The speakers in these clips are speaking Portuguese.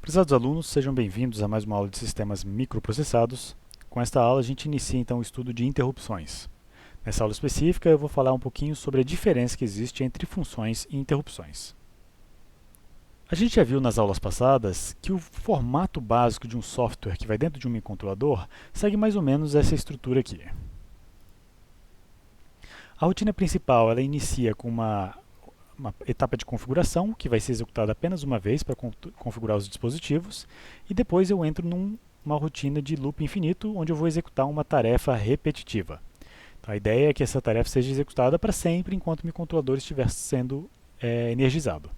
Prezados alunos, sejam bem-vindos a mais uma aula de sistemas microprocessados. Com esta aula a gente inicia então o estudo de interrupções. Nessa aula específica eu vou falar um pouquinho sobre a diferença que existe entre funções e interrupções. A gente já viu nas aulas passadas que o formato básico de um software que vai dentro de um microcontrolador segue mais ou menos essa estrutura aqui. A rotina principal ela inicia com uma etapa de configuração, que vai ser executada apenas uma vez para configurar os dispositivos, e depois eu entro numa rotina de loop infinito, onde eu vou executar uma tarefa repetitiva. Então, a ideia é que essa tarefa seja executada para sempre enquanto o microcontrolador estiver sendo energizado.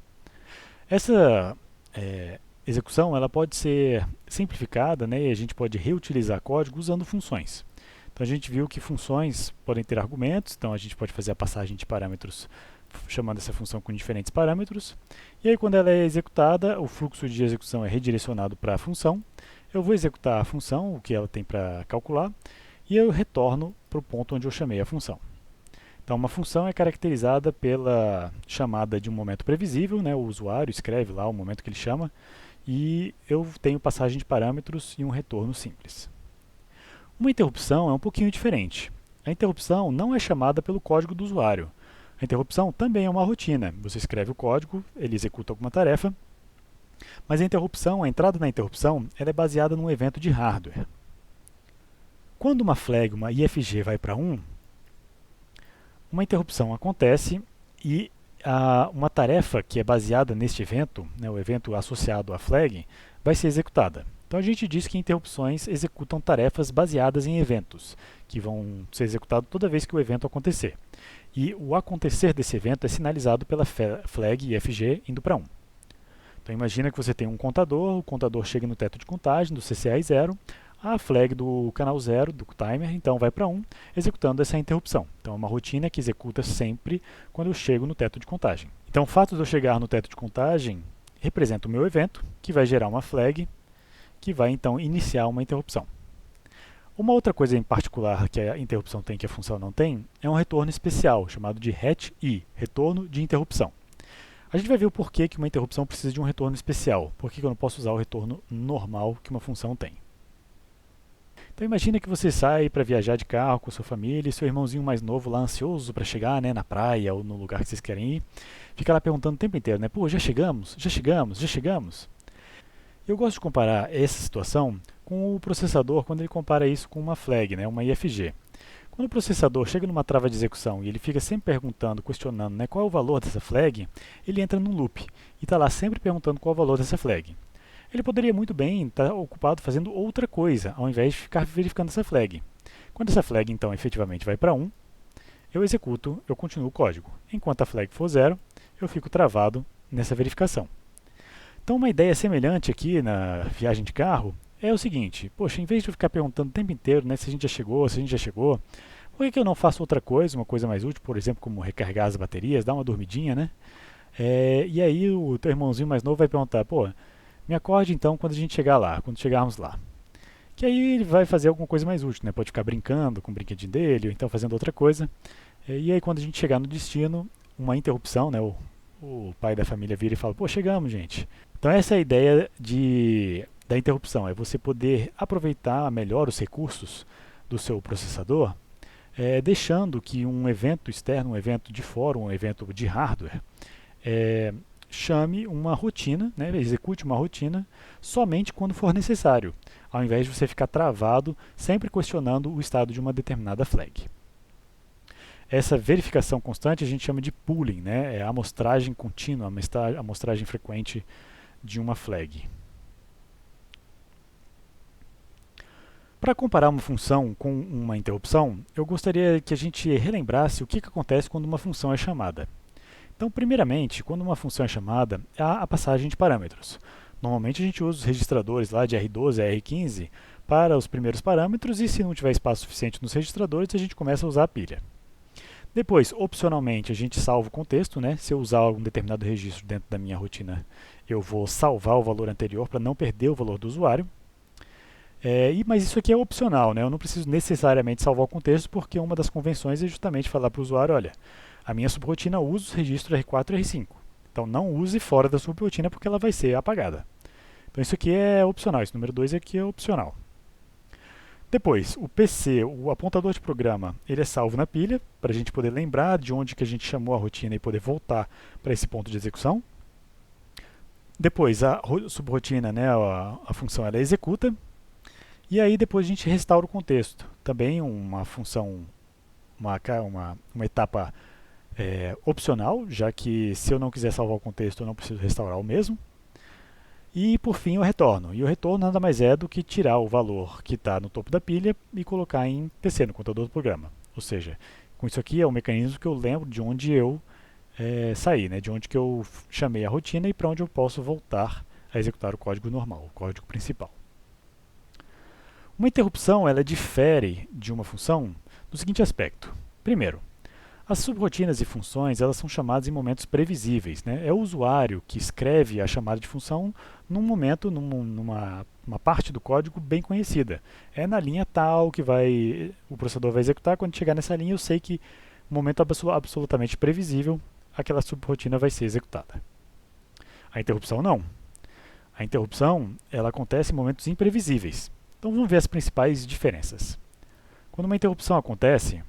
Essa execução ela pode ser simplificada, né, e a gente pode reutilizar código usando funções. Então a gente viu que funções podem ter argumentos, então a gente pode fazer a passagem de parâmetros chamando essa função com diferentes parâmetros, e aí quando ela é executada, o fluxo de execução é redirecionado para a função, eu vou executar a função, o que ela tem para calcular, e eu retorno para o ponto onde eu chamei a função. Então uma função é caracterizada pela chamada de um momento previsível, né, o usuário escreve lá o momento que ele chama, e eu tenho passagem de parâmetros e um retorno simples. Uma interrupção é um pouquinho diferente. A interrupção não é chamada pelo código do usuário. A interrupção também é uma rotina. Você escreve o código, ele executa alguma tarefa, mas a interrupção, a entrada na interrupção, ela é baseada num evento de hardware. Quando uma flag, uma IFG vai para 1, uma interrupção acontece e uma tarefa que é baseada neste evento, né, o evento associado à flag, vai ser executada. Então a gente diz que interrupções executam tarefas baseadas em eventos, que vão ser executados toda vez que o evento acontecer. E o acontecer desse evento é sinalizado pela flag IFG indo para 1. Então imagina que você tem um contador, o contador chega no teto de contagem do CCA 0, a flag do canal 0, do timer, então vai para 1, executando essa interrupção. Então é uma rotina que executa sempre quando eu chego no teto de contagem. Então o fato de eu chegar no teto de contagem representa o meu evento, que vai gerar uma flag, que vai então iniciar uma interrupção. Uma outra coisa em particular que a interrupção tem que a função não tem é um retorno especial, chamado de RET-I, retorno de interrupção. A gente vai ver o porquê que uma interrupção precisa de um retorno especial, por que eu não posso usar o retorno normal que uma função tem. Então imagina que você sai para viajar de carro com sua família e seu irmãozinho mais novo lá ansioso para chegar, né, na praia ou no lugar que vocês querem ir, fica lá perguntando o tempo inteiro, né, pô, já chegamos? Já chegamos? Já chegamos? Eu gosto de comparar essa situação com o processador quando ele compara isso com uma flag, né, uma IFG. Quando o processador chega numa trava de execução e ele fica sempre perguntando, questionando, né, qual é o valor dessa flag, ele entra num loop e está lá sempre perguntando qual é o valor dessa flag. Ele poderia muito bem estar ocupado fazendo outra coisa, ao invés de ficar verificando essa flag. Quando essa flag então efetivamente vai para 1, eu executo, eu continuo o código. Enquanto a flag for 0, eu fico travado nessa verificação. Então uma ideia semelhante aqui na viagem de carro é o seguinte, poxa, em vez de eu ficar perguntando o tempo inteiro, né, se a gente já chegou, se a gente já chegou, por que eu não faço outra coisa, uma coisa mais útil, por exemplo, como recarregar as baterias, dar uma dormidinha, né? E aí o teu irmãozinho mais novo vai perguntar, pô, me acorde então quando a gente chegar lá, quando chegarmos lá. Que aí ele vai fazer alguma coisa mais útil, né? Pode ficar brincando com o brinquedinho dele, ou então fazendo outra coisa. E aí quando a gente chegar no destino, uma interrupção, né? O pai da família vira e fala, pô, chegamos, gente. Então essa é a ideia da interrupção, é você poder aproveitar melhor os recursos do seu processador, deixando que um evento externo, um evento de fora, um evento de hardware, chame uma rotina, né, execute uma rotina somente quando for necessário, ao invés de você ficar travado sempre questionando o estado de uma determinada flag. Essa verificação constante a gente chama de pooling, né, é a amostragem contínua, a amostragem frequente de uma flag. Para comparar uma função com uma interrupção, eu gostaria que a gente relembrasse o que acontece quando uma função é chamada. Então, primeiramente, quando uma função é chamada, há a passagem de parâmetros. Normalmente a gente usa os registradores lá de R12 a R15 para os primeiros parâmetros e se não tiver espaço suficiente nos registradores, a gente começa a usar a pilha. Depois, opcionalmente, a gente salva o contexto, né? Se eu usar um determinado registro dentro da minha rotina, eu vou salvar o valor anterior para não perder o valor do usuário. Mas isso aqui é opcional, né? Eu não preciso necessariamente salvar o contexto, porque uma das convenções é justamente falar para o usuário, olha, a minha subrotina usa os registros R4 e R5. Então não use fora da subrotina porque ela vai ser apagada. Então isso aqui é opcional, esse número 2 aqui é opcional. Depois, o PC, o apontador de programa, ele é salvo na pilha, para a gente poder lembrar de onde que a gente chamou a rotina e poder voltar para esse ponto de execução. Depois, a subrotina, né, a função, ela executa. E aí depois a gente restaura o contexto. Também uma função, uma etapa opcional, já que se eu não quiser salvar o contexto, eu não preciso restaurar o mesmo. E por fim o retorno. E o retorno nada mais é do que tirar o valor que está no topo da pilha e colocar em PC, no contador do programa. Ou seja, com isso aqui é o mecanismo que eu lembro de onde eu saí, né? De onde que eu chamei a rotina e para onde eu posso voltar a executar o código normal, o código principal. Uma interrupção ela difere de uma função no seguinte aspecto. Primeiro, as subrotinas e funções elas são chamadas em momentos previsíveis, né? É o usuário que escreve a chamada de função num momento, numa parte do código bem conhecida. É na linha tal que o processador vai executar. Quando chegar nessa linha, eu sei que no momento absolutamente previsível, aquela subrotina vai ser executada. A interrupção não. A interrupção ela acontece em momentos imprevisíveis. Então vamos ver as principais diferenças. Quando uma interrupção acontece,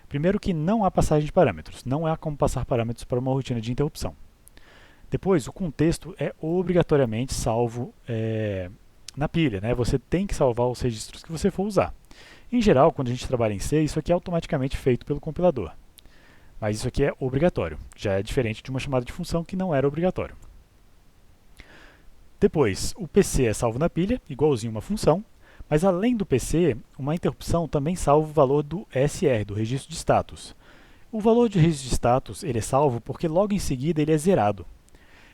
primeiro que não há passagem de parâmetros, não há como passar parâmetros para uma rotina de interrupção. Depois, o contexto é obrigatoriamente salvo na pilha, né? Você tem que salvar os registros que você for usar. Em geral, quando a gente trabalha em C, isso aqui é automaticamente feito pelo compilador. Mas isso aqui é obrigatório, já é diferente de uma chamada de função que não era obrigatório. Depois, o PC é salvo na pilha, igualzinho uma função, mas além do PC, uma interrupção também salva o valor do SR, do registro de status. O valor de registro de status ele é salvo porque logo em seguida ele é zerado.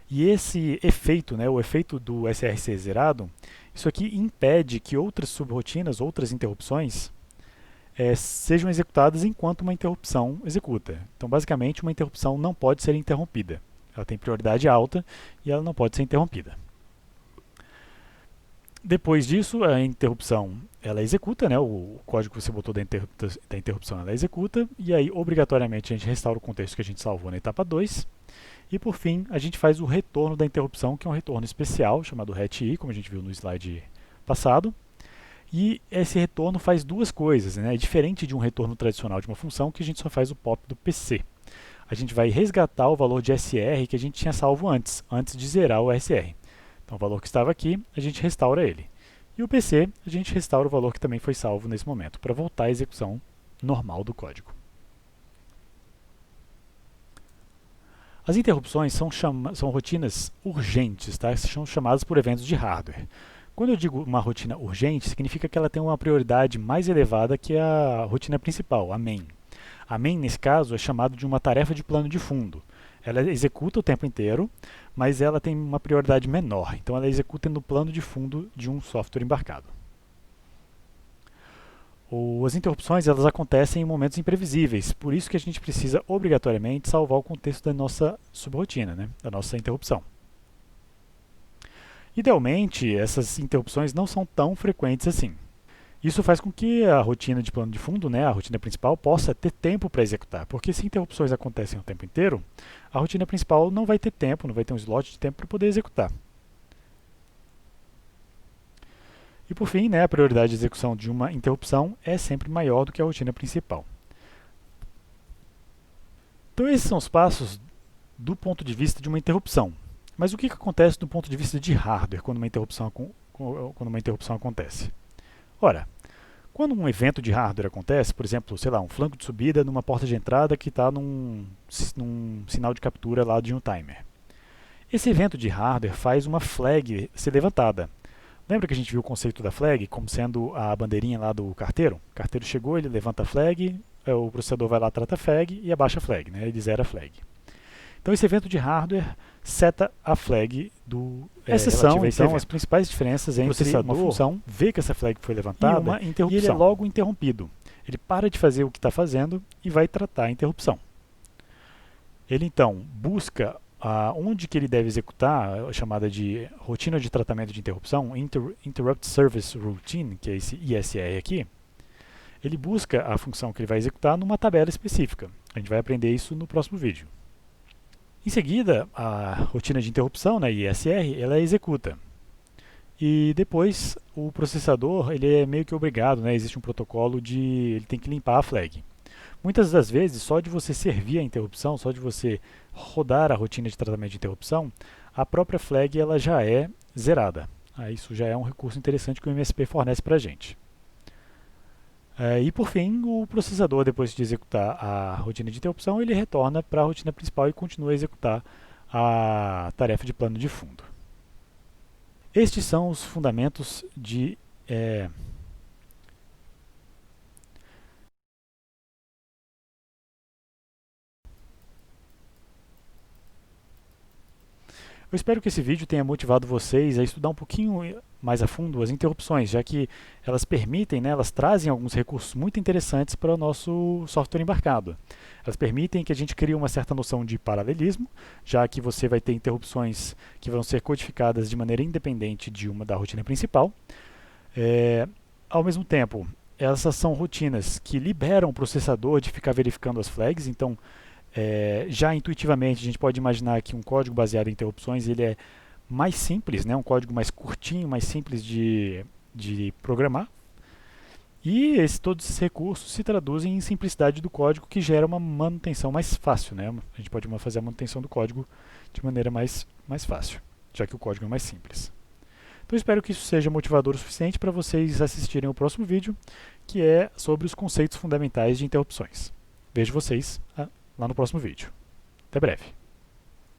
E esse efeito, né, o efeito do SRC zerado, isso aqui impede que outras subrotinas, outras interrupções, sejam executadas enquanto uma interrupção executa. Então, basicamente, uma interrupção não pode ser interrompida. Ela tem prioridade alta e ela não pode ser interrompida. Depois disso, a interrupção ela executa, né, o código que você botou da interrupção ela executa, e aí obrigatoriamente a gente restaura o contexto que a gente salvou na etapa 2. E por fim, a gente faz o retorno da interrupção, que é um retorno especial, chamado RETI, como a gente viu no slide passado. E esse retorno faz duas coisas, né? É diferente de um retorno tradicional de uma função, que a gente só faz o pop do PC. A gente vai resgatar o valor de SR que a gente tinha salvo antes de zerar o SR. Então o valor que estava aqui, a gente restaura ele. E o PC, a gente restaura o valor que também foi salvo nesse momento, para voltar à execução normal do código. As interrupções são rotinas urgentes, tá? São chamadas por eventos de hardware. Quando eu digo uma rotina urgente, significa que ela tem uma prioridade mais elevada que a rotina principal, a main. A main, nesse caso, é chamada de uma tarefa de plano de fundo. Ela executa o tempo inteiro, mas ela tem uma prioridade menor. Então ela executa no plano de fundo de um software embarcado. As interrupções elas acontecem em momentos imprevisíveis, por isso que a gente precisa obrigatoriamente salvar o contexto da nossa subrotina, né? Da nossa interrupção. Idealmente, essas interrupções não são tão frequentes assim. Isso faz com que a rotina de plano de fundo, né, a rotina principal, possa ter tempo para executar, porque se interrupções acontecem o tempo inteiro, a rotina principal não vai ter tempo, não vai ter um slot de tempo para poder executar. E por fim, né, a prioridade de execução de uma interrupção é sempre maior do que a rotina principal. Então esses são os passos do ponto de vista de uma interrupção. Mas o que acontece do ponto de vista de hardware quando uma interrupção acontece? Ora, quando um evento de hardware acontece, por exemplo, sei lá, um flanco de subida numa porta de entrada que está num sinal de captura lá de um timer. Esse evento de hardware faz uma flag ser levantada. Lembra que a gente viu o conceito da flag como sendo a bandeirinha lá do carteiro? O carteiro chegou, ele levanta a flag, o processador vai lá, trata a flag e abaixa a flag, né? Ele zera a flag. Então esse evento de hardware seta a flag do Essas são então as principais diferenças entre uma função vê que essa flag foi levantada e uma interrupção. E ele é logo interrompido. Ele para de fazer o que está fazendo e vai tratar a interrupção. Ele então busca onde que ele deve executar a chamada de rotina de tratamento de interrupção, Interrupt Service Routine, que é esse ISR aqui. Ele busca a função que ele vai executar numa tabela específica. A gente vai aprender isso no próximo vídeo. Em seguida, a rotina de interrupção, né, ISR, ela executa. E depois o processador ele é meio que obrigado, né? Existe um protocolo de ele tem que limpar a flag. Muitas das vezes, só de você servir a interrupção, só de você rodar a rotina de tratamento de interrupção, a própria flag ela já é zerada. Isso já é um recurso interessante que o MSP fornece para a gente. E por fim, o processador, depois de executar a rotina de interrupção, ele retorna para a rotina principal e continua a executar a tarefa de plano de fundo. Estes são os fundamentos de Eu espero que esse vídeo tenha motivado vocês a estudar um pouquinho mais a fundo as interrupções, já que elas permitem, né, elas trazem alguns recursos muito interessantes para o nosso software embarcado. Elas permitem que a gente crie uma certa noção de paralelismo, já que você vai ter interrupções que vão ser codificadas de maneira independente de uma da rotina principal. Ao mesmo tempo, essas são rotinas que liberam o processador de ficar verificando as flags, então já intuitivamente a gente pode imaginar que um código baseado em interrupções ele é mais simples, né? Um código mais curtinho, mais simples de programar. E todos esses recursos se traduzem em simplicidade do código, que gera uma manutenção mais fácil. Né? A gente pode fazer a manutenção do código de maneira mais fácil, já que o código é mais simples. Então espero que isso seja motivador o suficiente para vocês assistirem ao próximo vídeo, que é sobre os conceitos fundamentais de interrupções. Vejo vocês lá no próximo vídeo. Até breve.